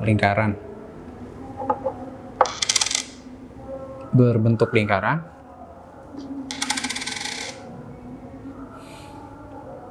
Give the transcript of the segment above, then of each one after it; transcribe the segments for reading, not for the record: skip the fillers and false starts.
lingkaran. Berbentuk lingkaran.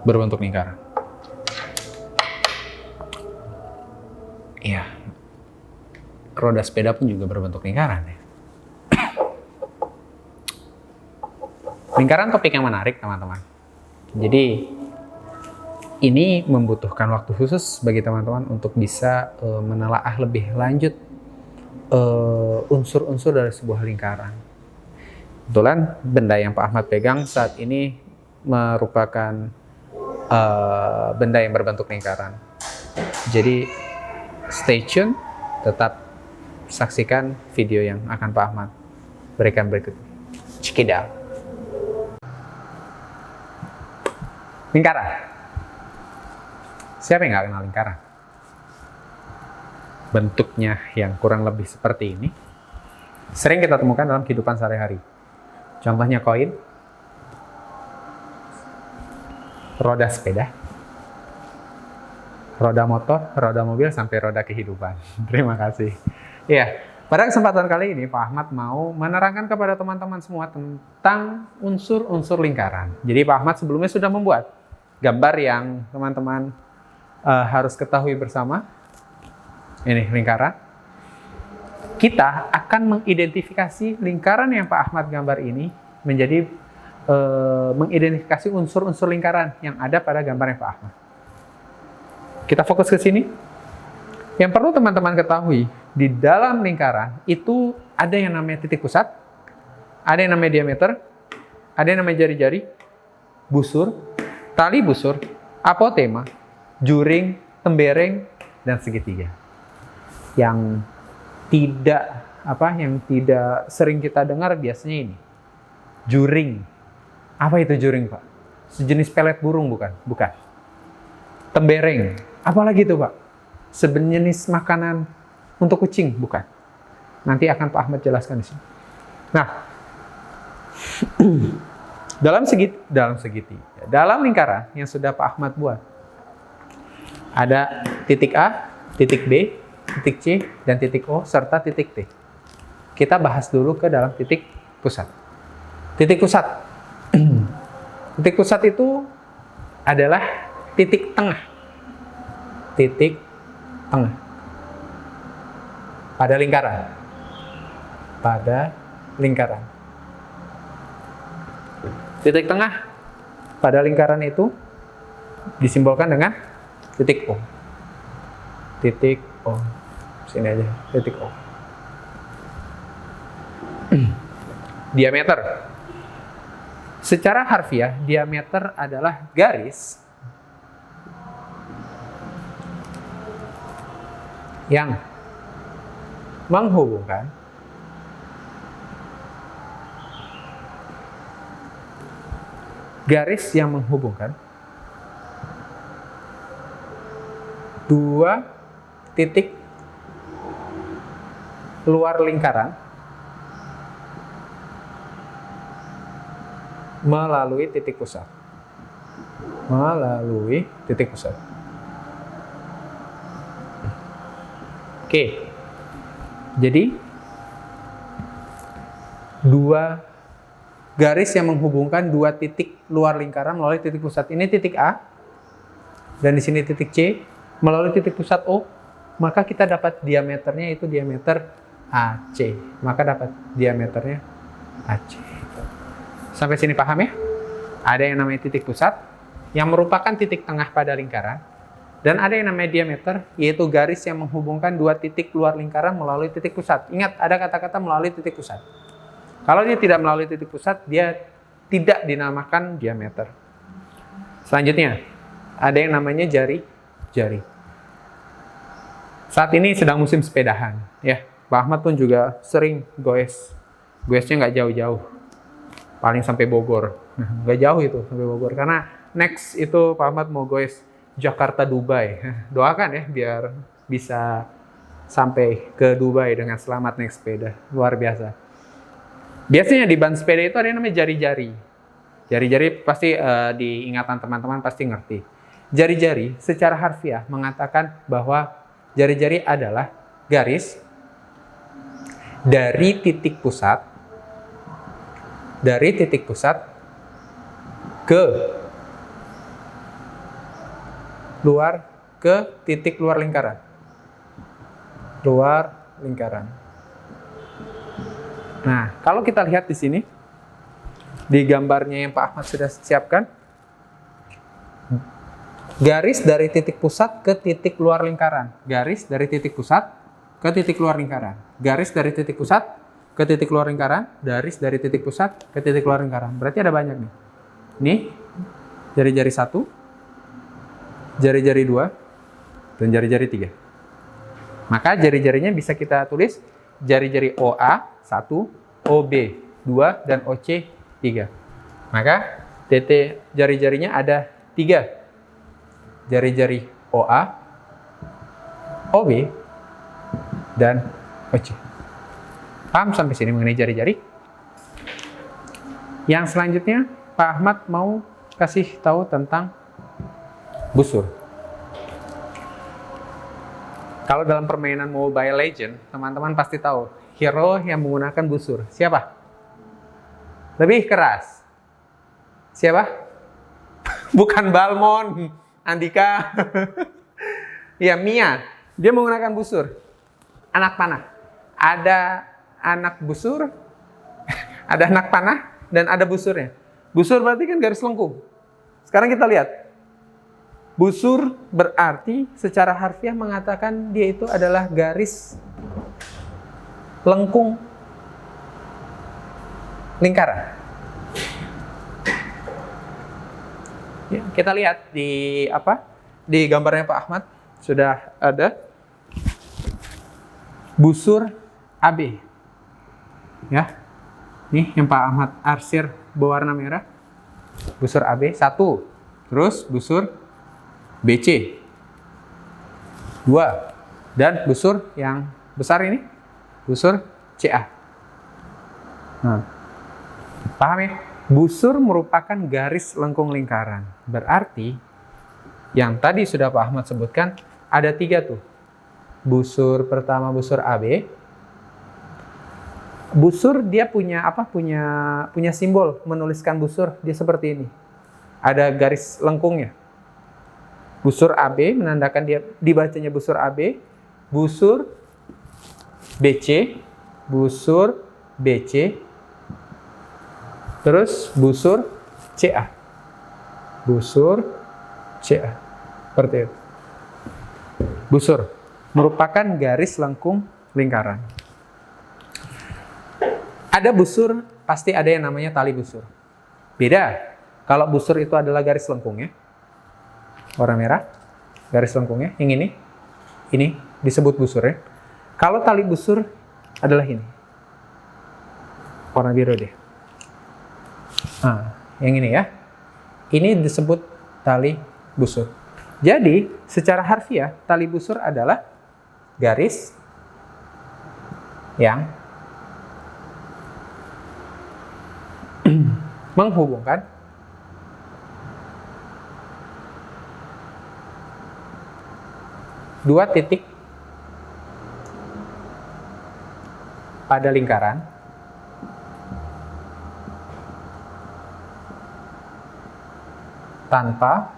Berbentuk lingkaran. Iya. Roda sepeda pun juga berbentuk lingkaran ya. Lingkaran topik yang menarik, teman-teman. Jadi ini membutuhkan waktu khusus bagi teman-teman untuk bisa menelaah lebih lanjut unsur-unsur dari sebuah lingkaran. Kebetulan benda yang Pak Ahmad pegang saat ini merupakan benda yang berbentuk lingkaran. Jadi stay tune, tetap saksikan video yang akan Pak Ahmad berikan berikut. Check it out. Lingkaran. Siapa yang nggak kenal lingkaran? Bentuknya yang kurang lebih seperti ini sering kita temukan dalam kehidupan sehari-hari. Contohnya koin, roda sepeda, roda motor, roda mobil, sampai roda kehidupan. Terima kasih. Ya, pada kesempatan kali ini Pak Ahmad mau menerangkan kepada teman-teman semua tentang unsur-unsur lingkaran. Jadi Pak Ahmad sebelumnya sudah membuat gambar yang teman-teman harus ketahui bersama. Ini lingkaran. Kita akan mengidentifikasi lingkaran yang Pak Ahmad gambar ini menjadi mengidentifikasi unsur-unsur lingkaran yang ada pada gambarnya Pak Ahmad. Kita fokus ke sini. Yang perlu teman-teman ketahui, di dalam lingkaran itu ada yang namanya titik pusat, ada yang namanya diameter, ada yang namanya jari-jari, busur, tali busur, apotema, juring, tembereng, dan segitiga. Yang tidak sering kita dengar biasanya ini. Juring. Apa itu juring, Pak? Sejenis pelet burung bukan? Bukan. Tembereng. Apalagi itu, Pak? Sejenis makanan untuk kucing, bukan? Nanti akan Pak Ahmad jelaskan di sini. Nah, dalam lingkaran yang sudah Pak Ahmad buat, ada titik A, titik B, titik C, dan titik O, serta titik T. Kita bahas dulu ke dalam titik pusat. Titik pusat. Titik pusat itu adalah titik tengah. Titik tengah. Pada lingkaran. Pada lingkaran. Titik tengah pada lingkaran itu disimbolkan dengan titik O. Titik O. Sini aja, titik O. Diameter. Secara harfiah, diameter adalah garis yang menghubungkan dua titik luar lingkaran melalui titik pusat. Oke. Jadi dua garis yang menghubungkan dua titik luar lingkaran melalui titik pusat. Ini titik A dan di sini titik C melalui titik pusat O, maka kita dapat diameternya itu diameter AC. Maka dapat diameternya AC. Sampai sini paham ya? Ada yang namanya titik pusat yang merupakan titik tengah pada lingkaran, dan ada yang namanya diameter, yaitu garis yang menghubungkan dua titik luar lingkaran melalui titik pusat. Ingat, ada kata-kata melalui titik pusat. Kalau dia tidak melalui titik pusat, dia tidak dinamakan diameter. Selanjutnya, ada yang namanya jari-jari. Saat ini sedang musim sepedahan, ya. Pak Ahmad pun juga sering goes. Goesnya nggak jauh-jauh, paling sampai Bogor. Nggak jauh itu sampai Bogor, karena next itu Pak Ahmad mau goes Jakarta Dubai. Doakan ya biar bisa sampai ke Dubai dengan selamat naik sepeda. Luar biasa. Biasanya di ban sepeda itu ada yang namanya jari-jari. Jari-jari pasti di ingatan teman-teman pasti ngerti. Jari-jari secara harfiah mengatakan bahwa jari-jari adalah garis dari titik pusat ke titik luar lingkaran. Nah, kalau kita lihat di sini, di gambarnya yang Pak Ahmad sudah siapkan, garis dari titik pusat ke titik luar lingkaran. Garis dari titik pusat ke titik luar lingkaran. Garis dari titik pusat ke titik luar lingkaran. Garis dari titik pusat ke titik luar lingkaran. Berarti ada banyak nih. Ini jari-jari 1, jari-jari 2, dan jari-jari 3. Maka jari-jarinya bisa kita tulis jari-jari OA 1, OB 2, dan OC 3. Maka titik jari-jarinya ada 3. Jari-jari OA, OB, dan OC. Paham sampai sini mengenai jari-jari? Yang selanjutnya, Pak Ahmad mau kasih tahu tentang busur. Kalau dalam permainan Mobile Legends, teman-teman pasti tahu hero yang menggunakan busur. Siapa? Lebih keras. Siapa? Bukan Balmond, Andika. Ya, Mia. Dia menggunakan busur. Anak panah. Ada anak busur, ada anak panah, dan ada busurnya. Busur berarti kan garis lengkung. Sekarang kita lihat. Busur berarti secara harfiah mengatakan dia itu adalah garis lengkung lingkaran. Ya, kita lihat di gambarnya Pak Ahmad sudah ada busur AB. Ya. Nih yang Pak Ahmad arsir berwarna merah. Busur AB 1. Terus busur BC 2. Dan busur yang besar ini busur CA. Nah, paham ya? Busur merupakan garis lengkung lingkaran. Berarti yang tadi sudah Pak Ahmad sebutkan ada 3 tuh. Busur pertama busur AB. Busur dia punya apa? Punya simbol menuliskan busur dia seperti ini. Ada garis lengkungnya. Busur AB menandakan dia dibacanya busur AB. Busur BC, busur BC, terus busur CA. Busur CA. Seperti itu. Busur merupakan garis lengkung lingkaran. Ada busur, pasti ada yang namanya tali busur. Beda. Kalau busur itu adalah garis lengkungnya, warna merah, garis lengkungnya, yang ini disebut busur ya. Kalau tali busur adalah ini, warna biru deh. Nah, yang ini ya, ini disebut tali busur. Jadi, secara harfiah, tali busur adalah garis yang menghubungkan dua titik pada lingkaran tanpa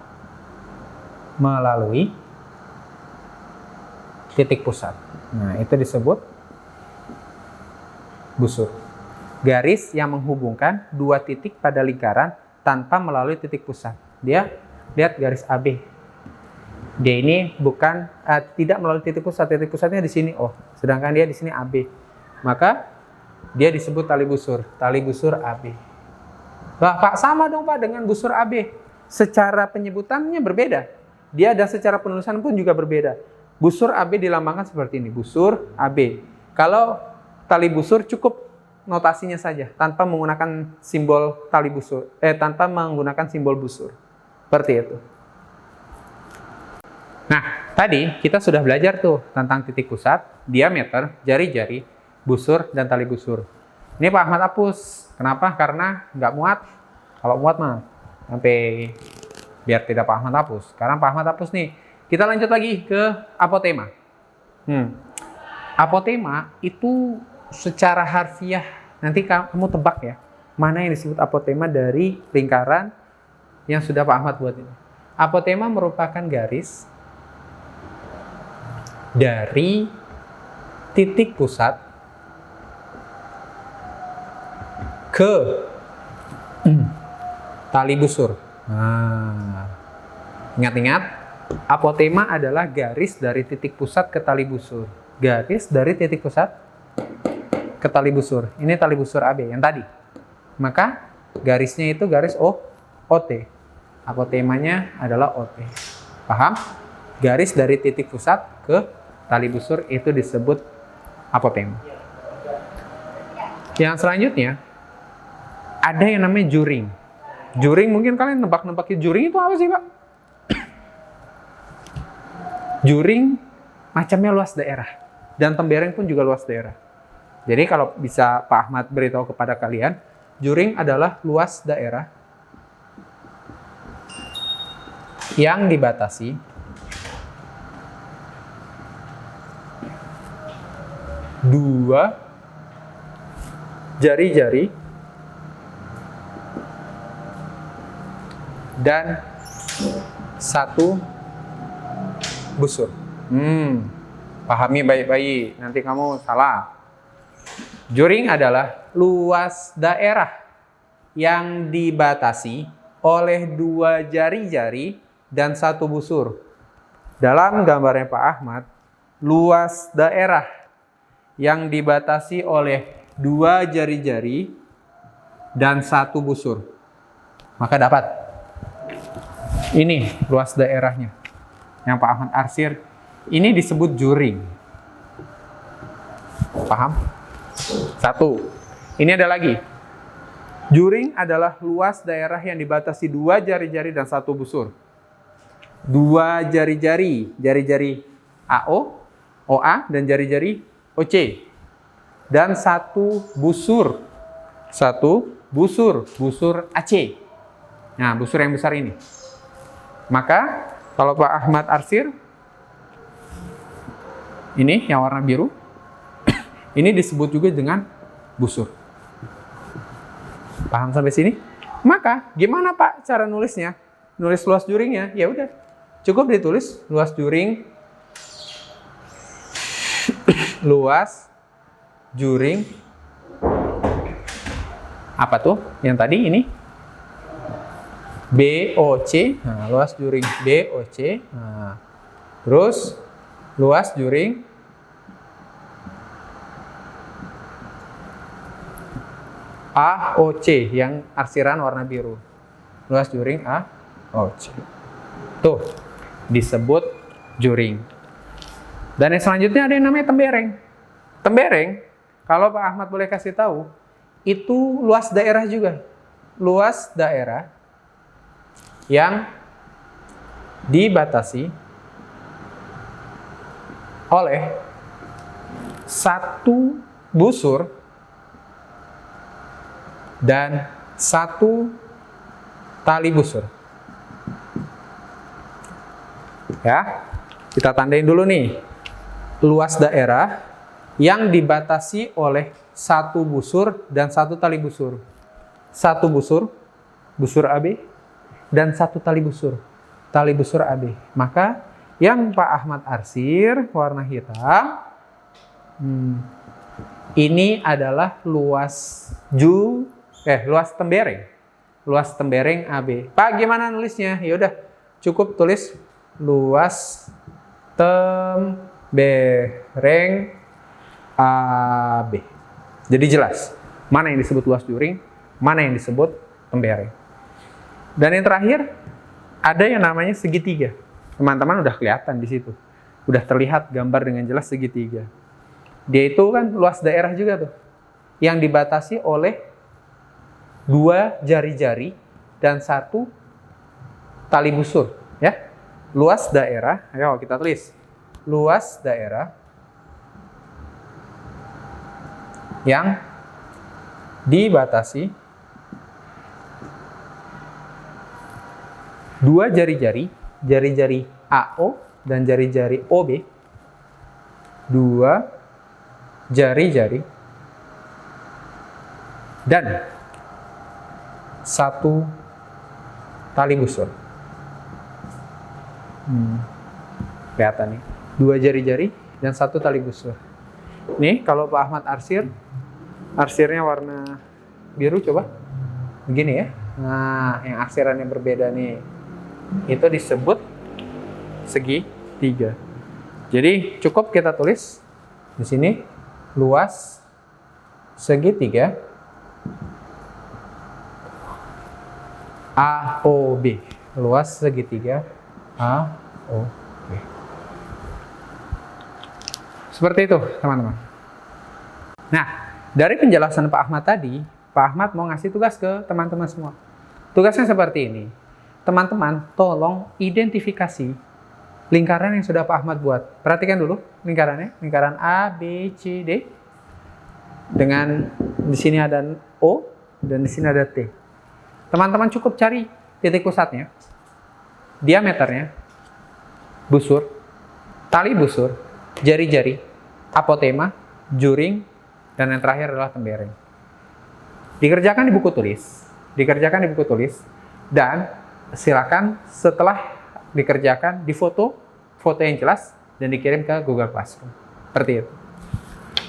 melalui titik pusat. Nah, itu disebut busur. Garis yang menghubungkan dua titik pada lingkaran tanpa melalui titik pusat. Dia lihat garis AB. Dia ini bukan tidak melalui titik pusat. Titik pusatnya di sini O, sedangkan dia di sini AB. Maka dia disebut tali busur. Tali busur AB. Nah, Pak, sama dong Pak dengan busur AB. Secara penyebutannya berbeda. Dia dan secara penulisan pun juga berbeda. Busur AB dilambangkan seperti ini. Busur AB. Kalau tali busur cukup notasinya saja tanpa menggunakan simbol tali busur, tanpa menggunakan simbol busur. Seperti itu. Nah, tadi kita sudah belajar tuh tentang titik pusat, diameter, jari-jari, busur, dan tali busur. Ini Pak Ahmad hapus. Kenapa? Karena nggak muat. Kalau muat mah sampai biar tidak Pak Ahmad hapus. Sekarang Pak Ahmad hapus nih. Kita lanjut lagi ke apotema. Apotema itu secara harfiah, nanti kamu tebak ya, mana yang disebut apotema dari lingkaran yang sudah Pak Ahmad buat ini. Apotema merupakan garis dari titik pusat ke tali busur. Nah, ingat-ingat, apotema adalah garis dari titik pusat ke tali busur. Garis dari titik pusat ke tali busur. Ini tali busur AB yang tadi. Maka garisnya itu garis OT. Apotemanya adalah OT. Paham? Garis dari titik pusat ke tali busur itu disebut apotema. Yang selanjutnya ada yang namanya juring. Juring mungkin kalian nebak-nebakin juring itu apa sih, Pak? Juring macamnya luas daerah. Dan tembereng pun juga luas daerah. Jadi kalau bisa Pak Ahmad beritahu kepada kalian, juring adalah luas daerah yang dibatasi dua jari-jari dan satu busur. Pahami baik-baik, nanti kamu salah. Juring adalah luas daerah yang dibatasi oleh dua jari-jari dan satu busur. Dalam gambarnya Pak Ahmad, luas daerah yang dibatasi oleh dua jari-jari dan satu busur. Maka dapat. Ini luas daerahnya. Yang Pak Ahmad arsir, ini disebut juring. Paham? Satu. Ini ada lagi. Juring adalah luas daerah yang dibatasi dua jari-jari dan satu busur. Dua jari-jari, jari-jari AO, OA, dan jari-jari OC. Dan satu busur. Satu busur, busur AC. Nah, busur yang besar ini. Maka, kalau Pak Ahmad arsir, ini yang warna biru, ini disebut juga dengan busur. Paham sampai sini? Maka gimana Pak cara nulisnya? Nulis luas juringnya? Ya udah, cukup ditulis luas juring, luas juring apa tuh? Yang tadi ini BOC. Nah, luas juring BOC. Nah, terus luas juring AOC yang arsiran warna biru. Luas juring AOC. Tuh, disebut juring. Dan yang selanjutnya ada yang namanya tembereng. Tembereng, kalau Pak Ahmad boleh kasih tahu, itu luas daerah juga. Luas daerah yang dibatasi oleh satu busur dan satu tali busur. Ya, kita tandain dulu nih. Luas daerah yang dibatasi oleh satu busur dan satu tali busur. Satu busur, busur AB, dan satu tali busur AB. Maka yang Pak Ahmad arsir warna hitam, ini adalah luas tembereng. Luas tembereng AB. Pak, gimana nulisnya? Ya udah, cukup tulis luas tembereng AB. Jadi jelas mana yang disebut luas juring, mana yang disebut tembereng. Dan yang terakhir ada yang namanya segitiga. Teman-teman udah kelihatan di situ. Udah terlihat gambar dengan jelas segitiga. Dia itu kan luas daerah juga tuh. Yang dibatasi oleh dua jari-jari dan satu tali busur, ya. Luas daerah, ayo kita tulis. Luas daerah yang dibatasi dua jari-jari, jari-jari AO dan jari-jari OB, dua jari-jari, dan 1 tali busur. Kelihatan nih, 2 jari-jari dan 1 tali busur. Nih kalau Pak Ahmad arsirnya warna biru, coba begini ya. Nah, yang arsirannya berbeda nih, itu disebut segitiga. Jadi cukup kita tulis di sini luas segitiga AOB. Luas segitiga AOB. Seperti itu, teman-teman. Nah, dari penjelasan Pak Ahmad tadi, Pak Ahmad mau ngasih tugas ke teman-teman semua. Tugasnya seperti ini. Teman-teman, tolong identifikasi lingkaran yang sudah Pak Ahmad buat. Perhatikan dulu lingkarannya. Lingkaran A, B, C, D. Dengan di sini ada O dan di sini ada T. Teman-teman cukup cari titik pusatnya, diameternya, busur, tali busur, jari-jari, apotema, juring, dan yang terakhir adalah tembereng. Dikerjakan di buku tulis, dan silakan setelah dikerjakan difoto yang jelas dan dikirim ke Google Classroom. Seperti itu.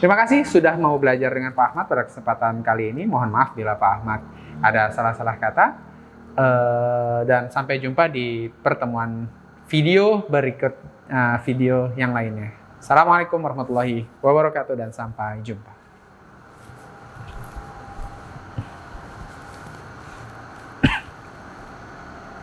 Terima kasih sudah mau belajar dengan Pak Ahmad pada kesempatan kali ini. Mohon maaf bila Pak Ahmad ada salah-salah kata. Dan sampai jumpa di pertemuan video berikut, video yang lainnya. Assalamualaikum warahmatullahi wabarakatuh dan sampai jumpa.